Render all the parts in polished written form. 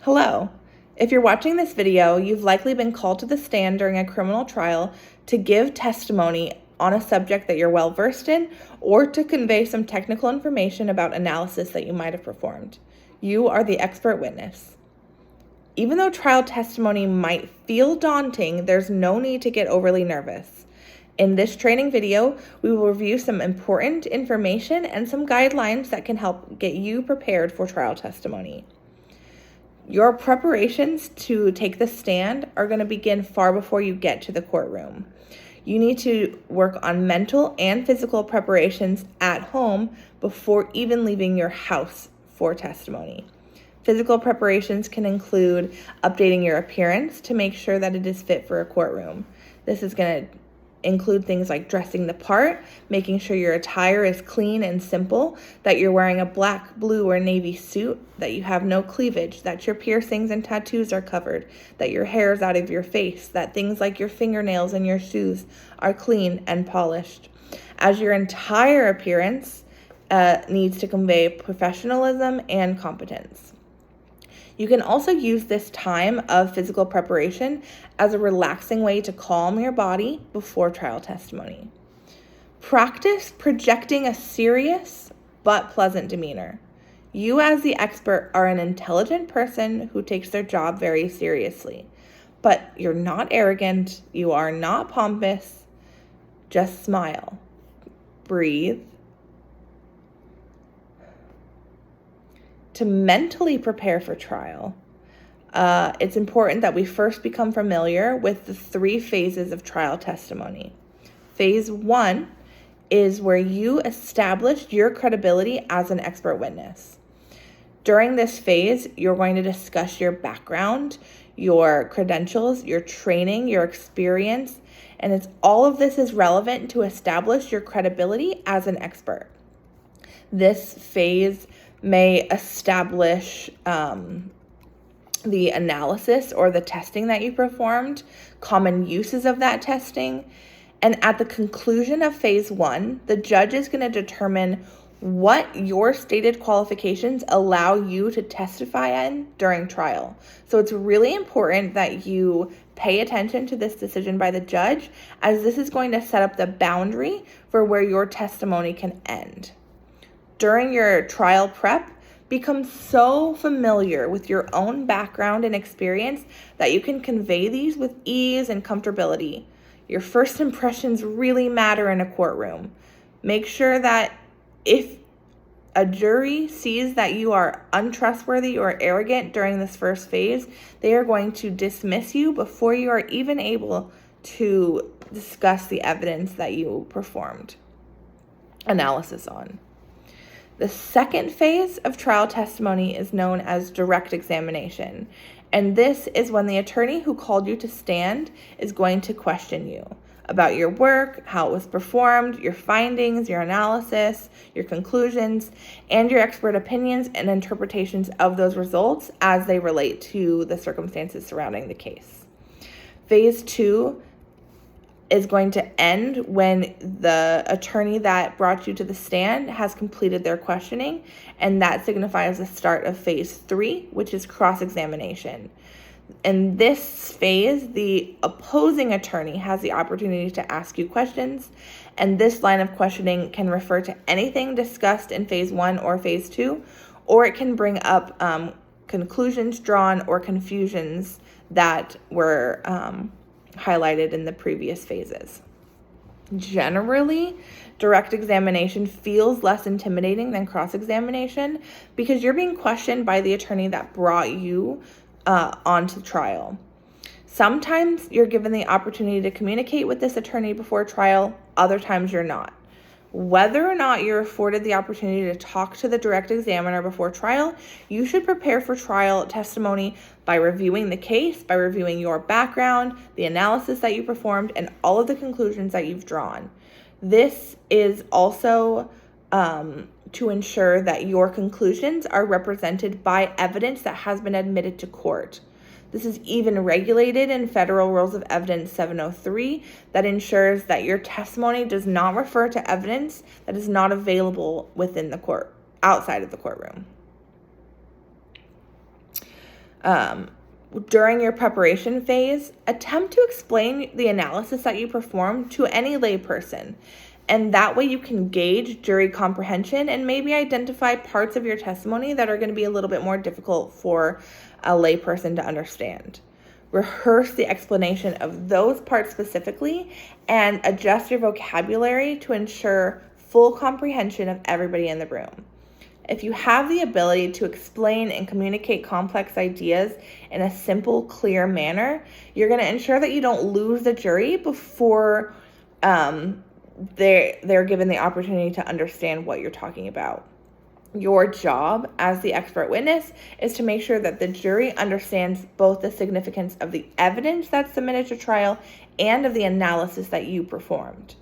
Hello. If you're watching this video, you've likely been called to the stand during a criminal trial to give testimony on a subject that you're well versed in or to convey some technical information about analysis that you might have performed. You are the expert witness. Even though trial testimony might feel daunting, there's no need to get overly nervous. In this training video, we will review some important information and some guidelines that can help get you prepared for trial testimony. Your preparations to take the stand are going to begin far before you get to the courtroom. You need to work on mental and physical preparations at home before even leaving your house for testimony. Physical preparations can include updating your appearance to make sure that it is fit for a courtroom. This is going to include things like dressing the part, making sure your attire is clean and simple, that you're wearing a black, blue, or navy suit, that you have no cleavage, that your piercings and tattoos are covered, that your hair is out of your face, that things like your fingernails and your shoes are clean and polished. As your entire appearance needs to convey professionalism and competence. You can also use this time of physical preparation as a relaxing way to calm your body before trial testimony. Practice projecting a serious but pleasant demeanor. You as the expert are an intelligent person who takes their job very seriously, but you're not arrogant, you are not pompous. Just smile, breathe. To mentally prepare for trial, it's important that we first become familiar with the 3 phases of trial testimony. Phase 1 is where you establish your credibility as an expert witness. During this phase, you're going to discuss your background, your credentials, your training, your experience, and all of this is relevant to establish your credibility as an expert. This phase may establish the analysis or the testing that you performed, common uses of that testing, and at the conclusion of phase 1, the judge is going to determine what your stated qualifications allow you to testify in during trial. So it's really important that you pay attention to this decision by the judge, as this is going to set up the boundary for where your testimony can end. During your trial prep, become so familiar with your own background and experience that you can convey these with ease and comfortability. Your first impressions really matter in a courtroom. Make sure that if a jury sees that you are untrustworthy or arrogant during this first phase, they are going to dismiss you before you are even able to discuss the evidence that you performed analysis on. The second phase of trial testimony is known as direct examination, and this is when the attorney who called you to stand is going to question you about your work, how it was performed, your findings, your analysis, your conclusions, and your expert opinions and interpretations of those results as they relate to the circumstances surrounding the case. Phase 2 is going to end when the attorney that brought you to the stand has completed their questioning, and that signifies the start of phase 3, which is cross-examination. In this phase, the opposing attorney has the opportunity to ask you questions, and this line of questioning can refer to anything discussed in phase 1 or phase 2, or it can bring up conclusions drawn or confusions that were highlighted in the previous phases. Generally, direct examination feels less intimidating than cross-examination because you're being questioned by the attorney that brought you onto trial. Sometimes you're given the opportunity to communicate with this attorney before trial, other times you're not. Whether or not you're afforded the opportunity to talk to the direct examiner before trial, you should prepare for trial testimony by reviewing the case, by reviewing your background, the analysis that you performed, and all of the conclusions that you've drawn. This is also to ensure that your conclusions are represented by evidence that has been admitted to court. This is even regulated in Federal Rules of Evidence 703 that ensures that your testimony does not refer to evidence that is not available within the court, outside of the courtroom. During your preparation phase, attempt to explain the analysis that you perform to any layperson. And that way you can gauge jury comprehension and maybe identify parts of your testimony that are going to be a little bit more difficult for a layperson to understand. Rehearse the explanation of those parts specifically and adjust your vocabulary to ensure full comprehension of everybody in the room. If you have the ability to explain and communicate complex ideas in a simple, clear manner, you're going to ensure that you don't lose the jury before they're given the opportunity to understand what you're talking about. Your job as the expert witness is to make sure that the jury understands both the significance of the evidence that's submitted to trial and of the analysis that you performed.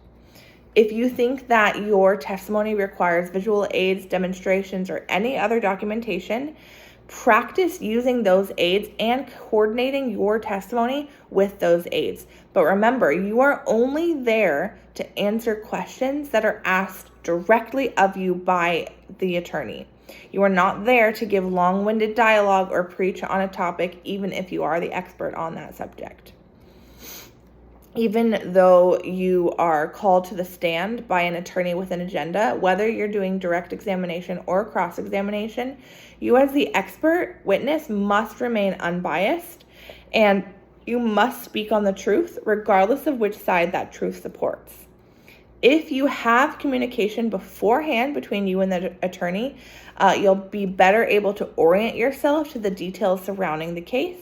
If you think that your testimony requires visual aids, demonstrations, or any other documentation, practice using those aids and coordinating your testimony with those aids. But remember, you are only there to answer questions that are asked directly of you by the attorney. You are not there to give long-winded dialogue or preach on a topic, even if you are the expert on that subject. Even though you are called to the stand by an attorney with an agenda, whether you're doing direct examination or cross-examination, you as the expert witness must remain unbiased, and you must speak on the truth regardless of which side that truth supports. If you have communication beforehand between you and the attorney, you'll be better able to orient yourself to the details surrounding the case.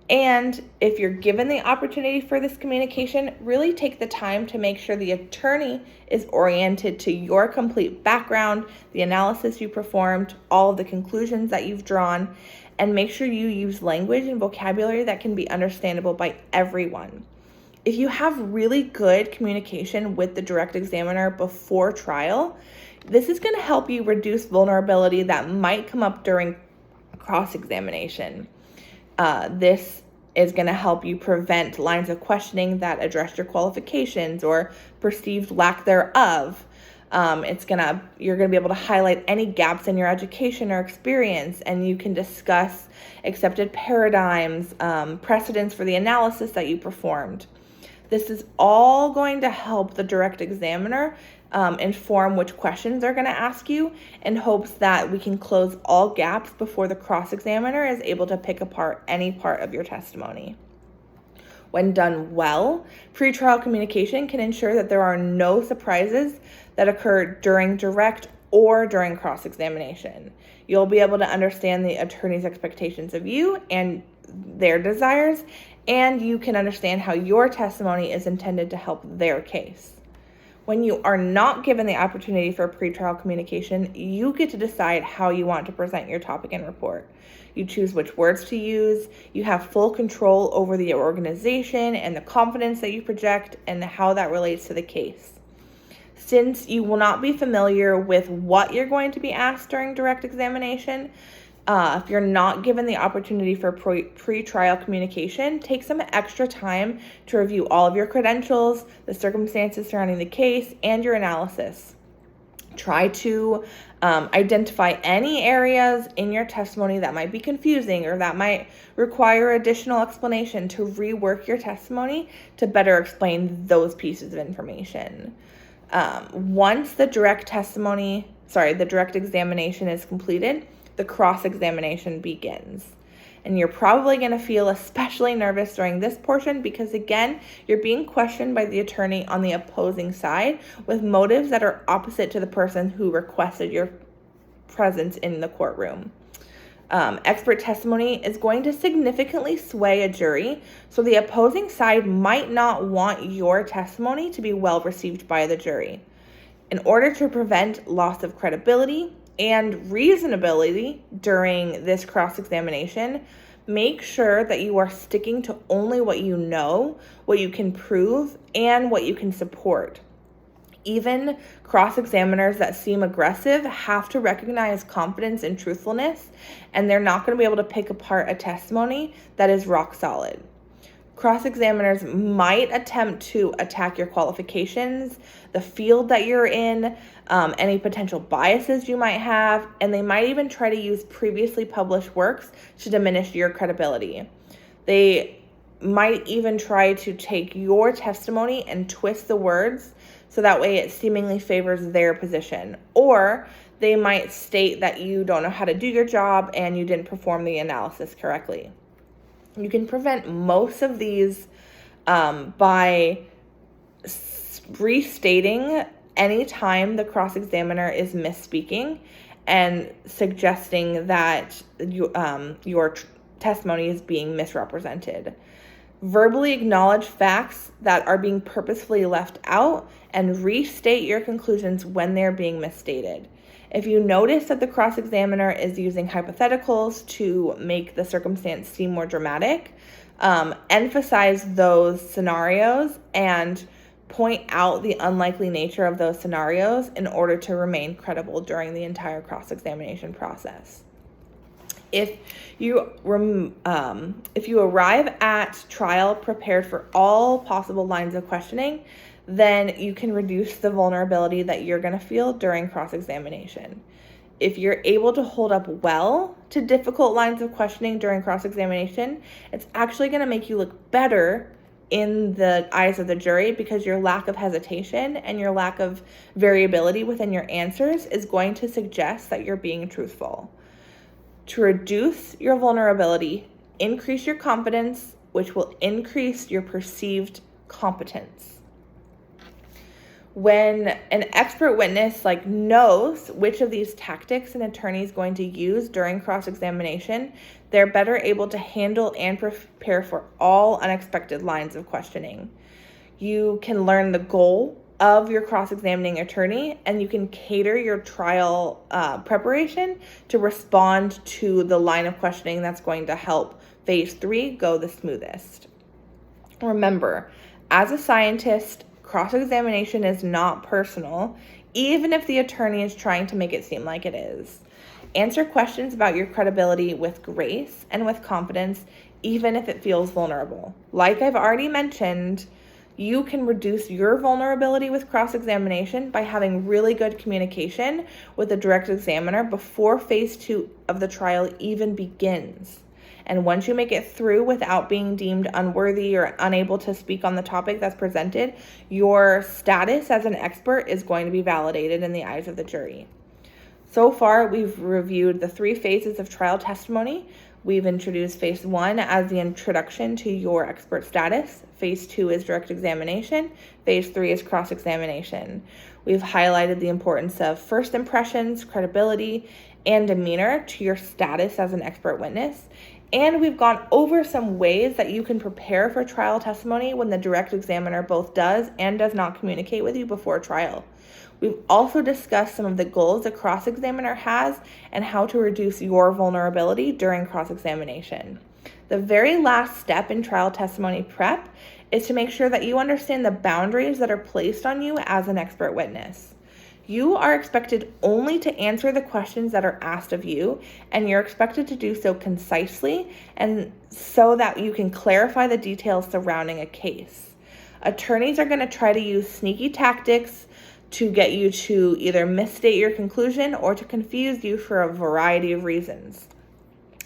And if you're given the opportunity for this communication, really take the time to make sure the attorney is oriented to your complete background, the analysis you performed, all of the conclusions that you've drawn, and make sure you use language and vocabulary that can be understandable by everyone. If you have really good communication with the direct examiner before trial, this is going to help you reduce vulnerability that might come up during cross-examination. This is going to help you prevent lines of questioning that address your qualifications or perceived lack thereof. You're going to be able to highlight any gaps in your education or experience, and you can discuss accepted paradigms, precedents for the analysis that you performed. This is all going to help the direct examiner inform which questions they're going to ask you, in hopes that we can close all gaps before the cross-examiner is able to pick apart any part of your testimony. When done well, pretrial communication can ensure that there are no surprises that occur during direct or during cross-examination. You'll be able to understand the attorney's expectations of you and their desires, and you can understand how your testimony is intended to help their case. When you are not given the opportunity for pretrial communication, you get to decide how you want to present your topic and report. You choose which words to use. You have full control over the organization and the confidence that you project and how that relates to the case. Since you will not be familiar with what you're going to be asked during direct examination, if you're not given the opportunity for pre-trial communication, take some extra time to review all of your credentials, the circumstances surrounding the case, and your analysis. Try to identify any areas in your testimony that might be confusing or that might require additional explanation to rework your testimony to better explain those pieces of information. Once the direct examination is completed, the cross-examination begins. And you're probably going to feel especially nervous during this portion because, again, you're being questioned by the attorney on the opposing side with motives that are opposite to the person who requested your presence in the courtroom. Expert testimony is going to significantly sway a jury, so the opposing side might not want your testimony to be well received by the jury. In order to prevent loss of credibility and reasonability during this cross-examination, make sure that you are sticking to only what you know, what you can prove, and what you can support. Even cross-examiners that seem aggressive have to recognize confidence and truthfulness, and they're not going to be able to pick apart a testimony that is rock solid. Cross-examiners might attempt to attack your qualifications, the field that you're in, any potential biases you might have, and they might even try to use previously published works to diminish your credibility. They might even try to take your testimony and twist the words so that way it seemingly favors their position. Or they might state that you don't know how to do your job and you didn't perform the analysis correctly. You can prevent most of these by restating any time the cross-examiner is misspeaking and suggesting that your testimony is being misrepresented. Verbally acknowledge facts that are being purposefully left out and restate your conclusions when they're being misstated. If you notice that the cross-examiner is using hypotheticals to make the circumstance seem more dramatic, emphasize those scenarios and point out the unlikely nature of those scenarios in order to remain credible during the entire cross-examination process. If you arrive at trial prepared for all possible lines of questioning, then you can reduce the vulnerability that you're going to feel during cross-examination. If you're able to hold up well to difficult lines of questioning during cross-examination, it's actually going to make you look better in the eyes of the jury because your lack of hesitation and your lack of variability within your answers is going to suggest that you're being truthful. To reduce your vulnerability, increase your confidence, which will increase your perceived competence. When an expert witness knows which of these tactics an attorney is going to use during cross-examination, they're better able to handle and prepare for all unexpected lines of questioning. You can learn the goal of your cross-examining attorney, and you can cater your trial preparation to respond to the line of questioning that's going to help phase 3 go the smoothest. Remember, as a scientist, cross-examination is not personal, even if the attorney is trying to make it seem like it is. Answer questions about your credibility with grace and with confidence, even if it feels vulnerable. Like I've already mentioned, you can reduce your vulnerability with cross-examination by having really good communication with the direct examiner before phase 2 of the trial even begins. And once you make it through without being deemed unworthy or unable to speak on the topic that's presented, your status as an expert is going to be validated in the eyes of the jury. So far, we've reviewed the 3 phases of trial testimony. We've introduced phase 1 as the introduction to your expert status. Phase 2 is direct examination. Phase 3 is cross-examination. We've highlighted the importance of first impressions, credibility, and demeanor to your status as an expert witness. And we've gone over some ways that you can prepare for trial testimony when the direct examiner both does and does not communicate with you before trial. We've also discussed some of the goals a cross-examiner has and how to reduce your vulnerability during cross-examination. The very last step in trial testimony prep is to make sure that you understand the boundaries that are placed on you as an expert witness. You are expected only to answer the questions that are asked of you, and you're expected to do so concisely and so that you can clarify the details surrounding a case. Attorneys are going to try to use sneaky tactics to get you to either misstate your conclusion or to confuse you for a variety of reasons.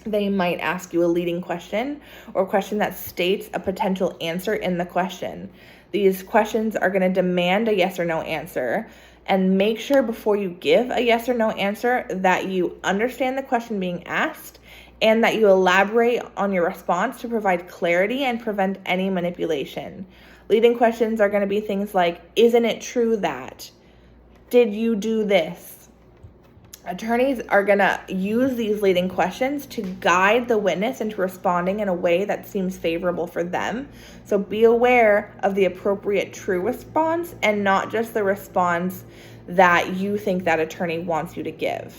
They might ask you a leading question or a question that states a potential answer in the question. These questions are going to demand a yes or no answer. And make sure before you give a yes or no answer that you understand the question being asked and that you elaborate on your response to provide clarity and prevent any manipulation. Leading questions are going to be things like, isn't it true that? Did you do this? Attorneys are going to use these leading questions to guide the witness into responding in a way that seems favorable for them. So be aware of the appropriate true response and not just the response that you think that attorney wants you to give.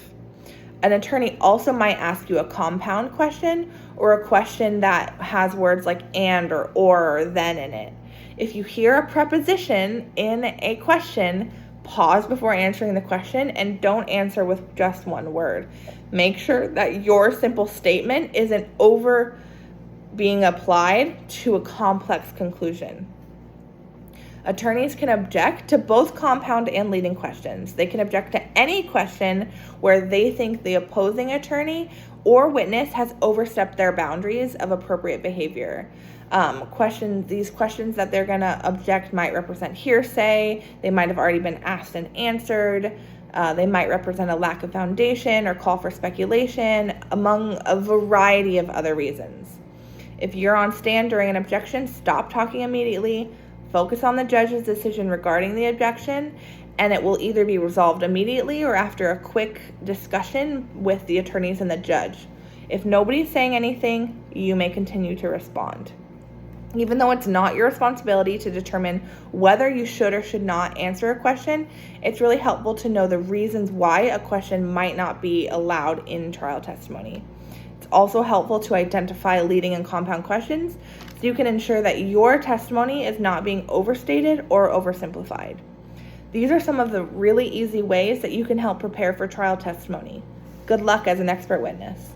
An attorney also might ask you a compound question or a question that has words like and or then in it. If you hear a preposition in a question, pause before answering the question and don't answer with just one word. Make sure that your simple statement isn't being applied to a complex conclusion. Attorneys can object to both compound and leading questions. They can object to any question where they think the opposing attorney or witness has overstepped their boundaries of appropriate behavior. These questions that they're going to object might represent hearsay. They might have already been asked and answered. They might represent a lack of foundation or call for speculation, among a variety of other reasons. If you're on stand during an objection, stop talking immediately. Focus on the judge's decision regarding the objection, and it will either be resolved immediately or after a quick discussion with the attorneys and the judge. If nobody's saying anything, you may continue to respond. Even though it's not your responsibility to determine whether you should or should not answer a question, it's really helpful to know the reasons why a question might not be allowed in trial testimony. It's also helpful to identify leading and compound questions so you can ensure that your testimony is not being overstated or oversimplified. These are some of the really easy ways that you can help prepare for trial testimony. Good luck as an expert witness.